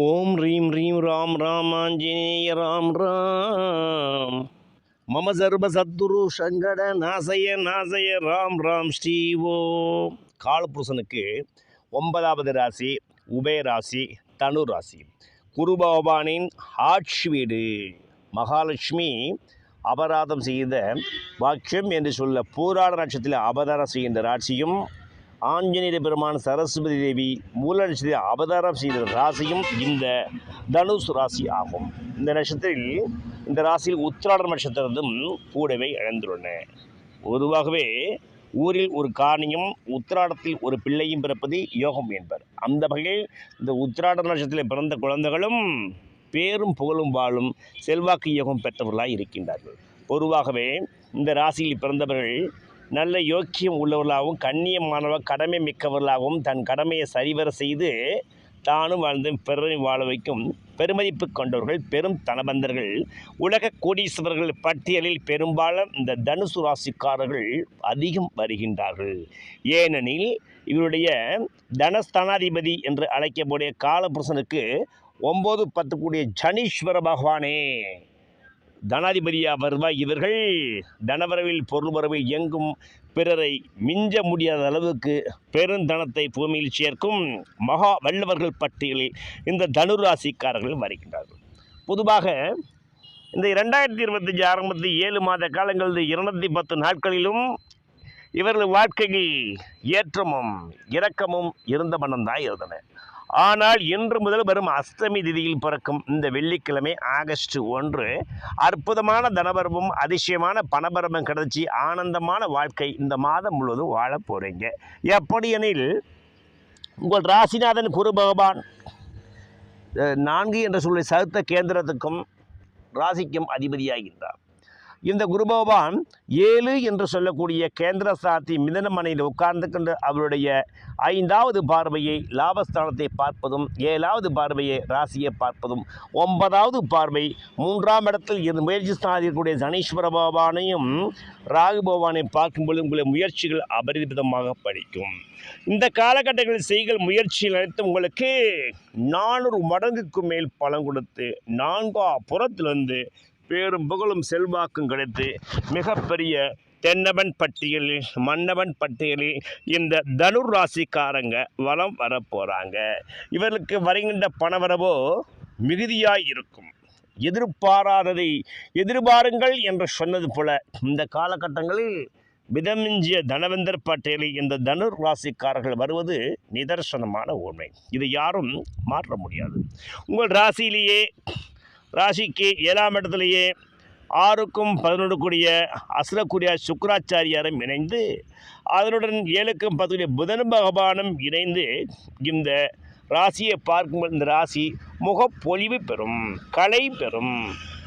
ஓம் ரீம் ரீம் ராம் ராமாஞ்சனேய ராம் ராம் மம சர்வ சத்குரு சங்கட நாசய நாசய ராம் ராம் ஸ்ரீவோ. காலபுருஷனுக்கு 9வது ராசி உபயராசி தனு ராசி. குரு பகவானின் ஆட்சி வீடு. மகாலட்சுமி அபராதம் செய்த வாக்கியம் என்று சொல்ல பூராட நட்சத்திரத்தில் அவதாரம் செய்கின்ற ராசியும், ஆஞ்சநேய பெருமான் சரஸ்வதி தேவி மூல நட்சத்திரத்தில் அவதாரம் செய்த ராசியும் இந்த தனுசு ராசி ஆகும். இந்த நட்சத்திரத்தில் இந்த ராசியில் உத்திராட நட்சத்திரத்தும் கூடவே இழந்துள்ளன. பொதுவாகவே ஊரில் ஒரு காணியும் உத்திராடத்தில் ஒரு பிள்ளையும் பிறப்பது யோகம் என்பர். அந்த வகையில் இந்த உத்திராட நட்சத்திரத்தில் பிறந்த குழந்தைகளும் பேரும் புகழும் வாழும் செல்வாக்கு யோகம் பெற்றவர்களாக இருக்கின்றார்கள். பொதுவாகவே இந்த ராசியில் பிறந்தவர்கள் நல்ல யோக்கியம் உள்ளவர்களாகவும் கண்ணியமானவர் கடமை மிக்கவர்களாகவும் தன் கடமையை சரிவர செய்து தானும் வாழ்ந்து பிறரையும் வாழ வைக்கும் பெருமதிப்பு கொண்டவர்கள் பெரும் தனபந்தர்கள். உலக கோடீஸ்வரர்கள் பட்டியலில் பெரும்பாலும் இந்த தனுசு ராசிக்காரர்கள் அதிகம் வருகின்றார்கள். ஏனெனில் இவருடைய தனஸ்தானாதிபதி என்று அழைக்கக்கூடிய காலபுருஷனுக்கு 9-10 கூடிய சனீஸ்வர பகவானே தனாதிபதியாக வருவாய். இவர்கள் தனவரவில் பொருள் வரவில் எங்கும் பிறரை மிஞ்ச முடியாத அளவுக்கு பெருந்தனத்தை பூமியில் சேர்க்கும் மகா வல்லவர்கள் பட்டியலில் இந்த தனுராசிக்காரர்கள் வருகின்றார்கள். பொதுவாக இந்த 2025 ஆரம்பத்தில் 7 மாத காலங்கள் 210 நாட்களிலும் இவர்கள் வாழ்க்கையில் ஏற்றமும் இரக்கமும் இருந்த மனம்தான் இருந்தன. ஆனால் இன்று முதல் வரும் அஷ்டமி திதியில் பிறக்கும் இந்த வெள்ளிக்கிழமை ஆகஸ்ட் 1 அற்புதமான தனபரமும் அதிசயமான பணபரமும் கிடைச்சி ஆனந்தமான வாழ்க்கை இந்த மாதம் முழுவதும் வாழ போகிறீங்க. எப்படியெனில் உங்கள் ராசிநாதன் குரு பகவான் 4 என்ற சொல்லை சதுர்த்த கேந்திரத்துக்கும் ராசிக்கும் அதிபதியாகின்றார். இந்த குரு பகவான் 7 என்று சொல்லக்கூடிய கேந்திர சாத்தி மிதனமனையில் உட்கார்ந்து கொண்டு அவருடைய 5வது பார்வையை லாபஸ்தானத்தை பார்ப்பதும், 7வது பார்வையை ராசியை பார்ப்பதும், 9வது பார்வை 3ஆம் இடத்தில் இருந்து முயற்சி ஸ்தானத்திற்குரிய சனீஸ்வர பகவானையும் ராகு பகவானை பார்க்கும்போது உங்களுடைய முயற்சிகள் அபரிதமாக படிக்கும். இந்த காலகட்டங்களில் செய்கள் முயற்சிகள் அனைத்து உங்களுக்கு 400 மடங்குக்கு மேல் பலன் கொடுத்து 4ஆம் புறத்திலிருந்து பேரும் புகழும் செல்வாக்கும் கிடைத்து மிகப்பெரிய தென்னவன் பட்டியலில் மன்னவன் பட்டியலில் இந்த தனுர் ராசிக்காரங்க வலம் வரப்போகிறாங்க. இவர்களுக்கு வருகின்ற பணவரவோ மிகுதியாய் இருக்கும். எதிர்பாராததை எதிர்பாருங்கள் என்று சொன்னது போல இந்த காலகட்டங்களில் மிதமிஞ்சிய தனவந்தர் பட்டியலில் இந்த தனுர் ராசிக்காரர்கள் வருவது நிதர்சனமான உண்மை. இதை யாரும் மாற்ற முடியாது. உங்கள் ராசியிலேயே ராசிக்கு 7ஆம் இடத்திலேயே 6க்கும் 11 கூடிய அசுரக்குரிய சுக்கராச்சாரியாரும் இணைந்து அதனுடன் 7க்கும் 10 கூடிய புதன் பகவானும் இணைந்து இந்த ராசியை பார்க்கும்போது இந்த ராசி முகப்பொலிவு பெறும், கலை பெறும்,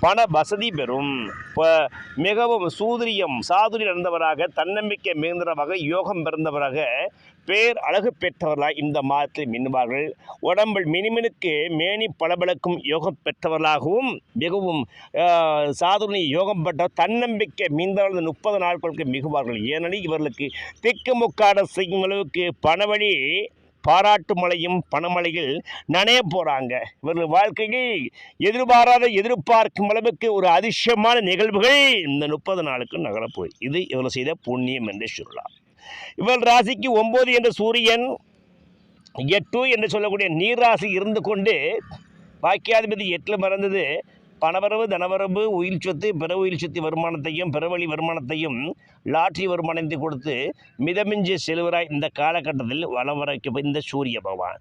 பண வசதி பெறும், மிகவும் சாதுரியம் இருந்தவராக தன்னம்பிக்கை மிகுந்தவராக யோகம் பிறந்தவராக பேர் அழகு பெற்றவர்களாக இந்த மாதத்தில் மின்னுவார்கள். உடம்பில் மினிமினுக்கு மேனி பளபளக்கும் யோகம் பெற்றவர்களாகவும் மிகவும் சாதுரிய யோகம் பெற்ற தன்னம்பிக்கை மிகுந்தவர்கள் 30 நாட்களுக்கு மிகுவார்கள். ஏனெனில் இவர்களுக்கு திக்குமுக்காட செய்யும் அளவுக்கு பணவழி பாராட்டு மழையும் பணமழையில் நனைய போகிறாங்க. இவர்கள் வாழ்க்கையில் எதிர்பார்க்கும் அளவுக்கு ஒரு அதிசயமான நிகழ்வுகள் இந்த 30 நாளுக்கு நகரப்போய் இது இவர்கள் செய்த புண்ணியம் என்று சொல்லலாம். இவர்கள் ராசிக்கு 9 என்ற சூரியன் 8 என்று சொல்லக்கூடிய நீராசி இருந்து கொண்டு பாக்கியாதிபதி 8 மறந்தது பணவரவு தனவரவு உயிர் சொத்து பிற உயிர் சொத்து வருமானத்தையும் பிறவழி வருமானத்தையும் லாட்ரி வருமானத்தை கொடுத்து மிதமிஞ்சிய செல்வராய் இந்த காலகட்டத்தில் வலம் வரைக்கும் இந்த சூரிய பகவான்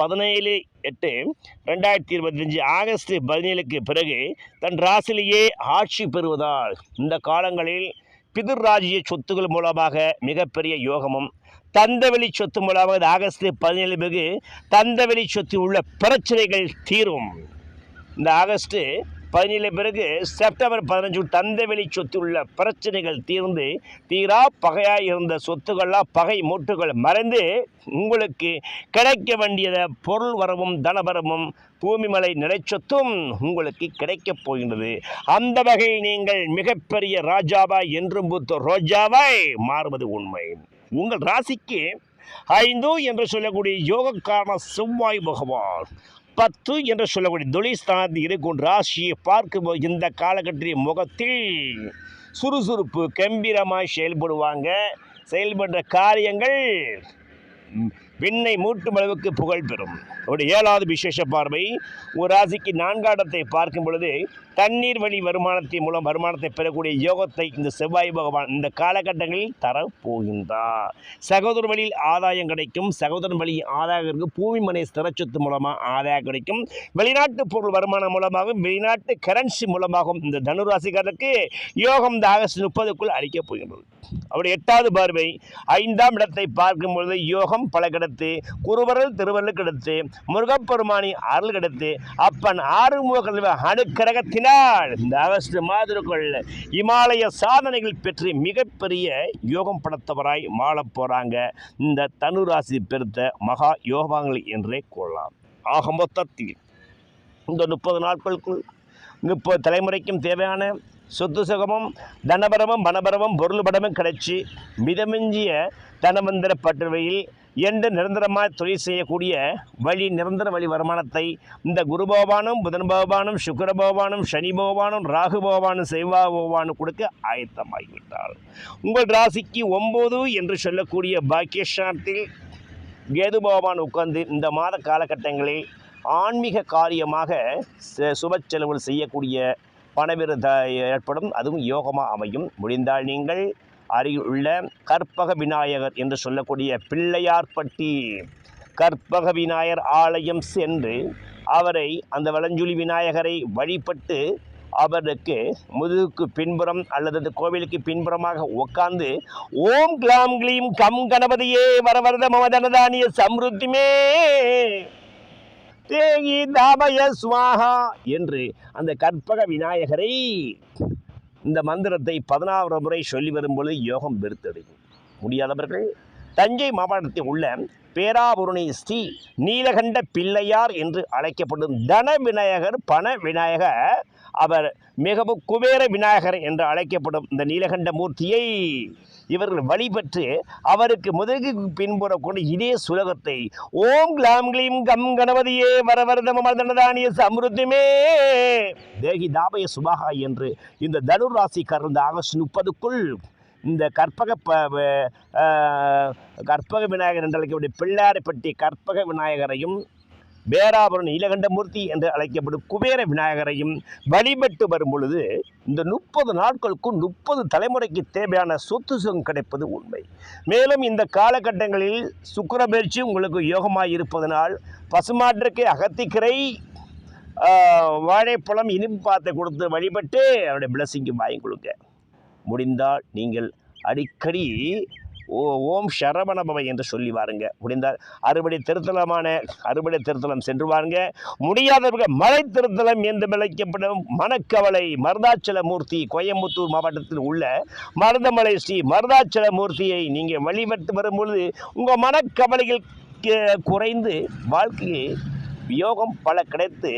17/8/2025 ஆகஸ்ட் 17க்கு பிறகு தன் ராசியிலேயே ஆட்சி பெறுவதால் இந்த காலங்களில் பிதுர்ராஜ்ய சொத்துக்கள் மூலமாக மிகப்பெரிய யோகமும், தந்தவெளி சொத்து மூலமாக ஆகஸ்ட் 17 பிறகு தந்தவெளி சொத்து உள்ள பிரச்சனைகள் தீரும். இந்த ஆகஸ்ட் 17 பிறகு செப்டம்பர் 15 தந்தவெளி சொத்து உள்ள பிரச்சனைகள் தீர்ந்து தீரா பகையாக இருந்த சொத்துக்கள்லாம் பகை மூட்டுகள் மறைந்து உங்களுக்கு கிடைக்க வேண்டியத பொருள் வரவும் தனபரமும் பூமிமலை நிலைச்சொத்தும் உங்களுக்கு கிடைக்கப் போகின்றது. அந்த வகையில் நீங்கள் மிகப்பெரிய ராஜாவாய் என்றும் பூத்த ரோஜாவாய் மாறுவது உண்மை. உங்கள் ராசிக்கு 5 என்று சொல்லக்கூடிய யோகக்காரன செவ்வாய் பகவான் 10 என்று சொல்லக்கூடிய தொழில்ஸ்தானத்தில் இருக்கும் ராசியை பார்க்கும்போது இந்த காலகட்டத்தில் முகத்தில் சுறுசுறுப்பு கம்பீரமாய் செயல்படுவாங்க. செயல்படுற காரியங்கள் விண்ணை மூட்டும் அளவுக்கு புகழ் பெறும். அவருடைய 7வது விசேஷ பார்வை ஒரு ராசிக்கு 4ஆம் இடத்தை பார்க்கும் பொழுது தண்ணீர் வழி வருமானத்தின் மூலம் வருமானத்தை பெறக்கூடிய யோகத்தை இந்த செவ்வாய் பகவான் இந்த காலகட்டங்களில் தரப்போகின்றார். சகோதர வழியில் ஆதாயம் கிடைக்கும். சகோதரன் வழி ஆதாயம் பூமி மனை ஸ்திரச்சொத்து மூலமாக ஆதாயம் கிடைக்கும். வெளிநாட்டு பொருள் வருமானம் மூலமாகவும் வெளிநாட்டு கரன்சி மூலமாகவும் இந்த தனுராசிக்காரருக்கு யோகம் இந்த ஆகஸ்ட் 30க்குள் அளிக்கப் போகின்றது. அவருடைய 8வது பார்வை 5ஆம் இடத்தை பார்க்கும் பொழுது யோகம் பல கிடைத்து குருவரல் திருவருள் கிடைத்து முருகப்பெருமானி அருள் கிடைத்து அப்பன் ஆறுமுக அணுக்கிரகத்தினால் இந்த ஆகஸ்ட் மாதத்திற்குள் இமாலய சாதனைகள் பெற்று மிகப்பெரிய யோகம் படைத்தவராய் மாளப் போறாங்க. இந்த தனுராசி பெருத்த மகா யோகங்கள் என்றே கொள்ளலாம். ஆக மொத்தத்தில் இந்த 30 நாட்களுக்குள் 30 தலைமுறைக்கும் தேவையான சொத்து சுகமும் தனபரமும் வனபரமும் பொருள் படமும் கிடைச்சி மிதமிஞ்சிய தனமந்திர பற்றுவையில் என்று நிரந்தரமாக தொழில் செய்யக்கூடிய வழி நிரந்தர வழி வருமானத்தை இந்த குரு பகவானும் புதன் பகவானும் சுக்கிர பகவானும் சனி பகவானும் ராகு பகவானும் செவ்வாய் பகவானும் கொடுக்க ஆயத்தமாகிவிட்டார். உங்கள் ராசிக்கு 9 என்று சொல்லக்கூடிய பாக்கியஸ்தானத்தில் கேது பகவான் உட்கார்ந்து இந்த மாத காலகட்டங்களில் ஆன்மீக காரியமாக சுப செலவுகள் செய்யக்கூடிய பணவிரத ஏற்படும். அதுவும் யோகமாக அமையும். முடிந்தால் நீங்கள் அருகில் உள்ள கற்பக விநாயகர் என்று சொல்லக்கூடிய பிள்ளையார்பட்டி கற்பக விநாயகர் ஆலயம் சென்று அவரை அந்த வலஞ்சுழி விநாயகரை வழிபட்டு அவருக்கு முதுகுக்கு பின்புறம் அல்லது கோவிலுக்கு பின்புறமாக உட்கார்ந்து ஓம் கிளாம் கிளீம் கம் கணபதியே வரவரத மமதனதானிய சம்ருத்திமே தேகி தாபய சுவாகா என்று அந்த கற்பக விநாயகரை இந்த மந்திரத்தை 16 முறை சொல்லி வரும்பொழுது யோகம் பெருத்தடையும். முடியாதவர்கள் தஞ்சை மாவட்டத்தில் உள்ள பேராபுரணி ஸ்ரீ நீலகண்ட பிள்ளையார் என்று அழைக்கப்படும் தன விநாயகர் பண விநாயகர் அவர் மிகவும் குபேர விநாயகர் என்று அழைக்கப்படும் இந்த நீலகண்ட மூர்த்தியை இவர்கள் வழிபட்டு அவருக்கு முதுகு பின்புறக்கூடிய இதே சுலகத்தை ஓம் கிளாம் கிளீம் கம் கணபதியே வரவரதமதனதானிய சம்ருத்திமே தேகி தாபய சுபாகா என்று இந்த தனுர் ராசிக்காரர் இந்த ஆகஸ்ட் 30க்குள் இந்த கற்பக விநாயகர் என்று அழைக்கக்கூடிய பிள்ளையாரைப்பட்டி கற்பக விநாயகரையும் பேராபுரம் நீலகண்டமூர்த்தி என்று அழைக்கப்படும் குபேர விநாயகரையும் வழிபட்டு வரும் பொழுது இந்த 30 நாட்களுக்கும் 30 தலைமுறைக்கு தேவையான சொத்து சுகம் கிடைப்பது உண்மை. மேலும் இந்த காலகட்டங்களில் சுக்கிர பயிற்சி உங்களுக்கு யோகமாக இருப்பதனால் பசுமாட்டிற்கு அகத்திக்கரை வாழைப்பழம் இனிப்பு பாத்தை கொடுத்து வழிபட்டு அவருடைய பிளஸிங்கு வாங்கி கொடுங்க. முடிந்தால் நீங்கள் அடிக்கடி ஓம் சரவணபவ என்று சொல்லி வாருங்க. முடிந்தால் அறுபடை திருத்தலம் சென்று வாருங்க. முடியாதவர்கள் மலை திருத்தலம் என்று விளைக்கப்படும் மணக்கவலை மருதாச்சல மூர்த்தி கோயம்புத்தூர் மாவட்டத்தில் உள்ள மருதமலை ஸ்ரீ மருதாச்சல மூர்த்தியை நீங்கள் வழிபட்டு வரும்பொழுது உங்கள் மனக்கவலைகள் குறைந்து வாழ்க்கையை யோகம் பல கிடைத்து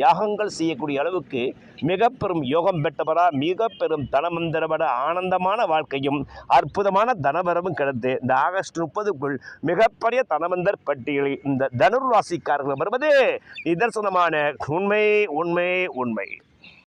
யாகங்கள் செய்யக்கூடிய அளவுக்கு மிக பெரும் யோகம் பெற்றவரா மிக பெரும் தனமந்திரவர ஆனந்தமான வாழ்க்கையும் அற்புதமான தனவரமும் கிடைத்து இந்த ஆகஸ்ட் 30க்குள் மிகப்பெரிய தனமந்தர் பட்டியலில் இந்த தனுர் ராசிக்காரர்கள் வருவது நிதர்சனமான உண்மை.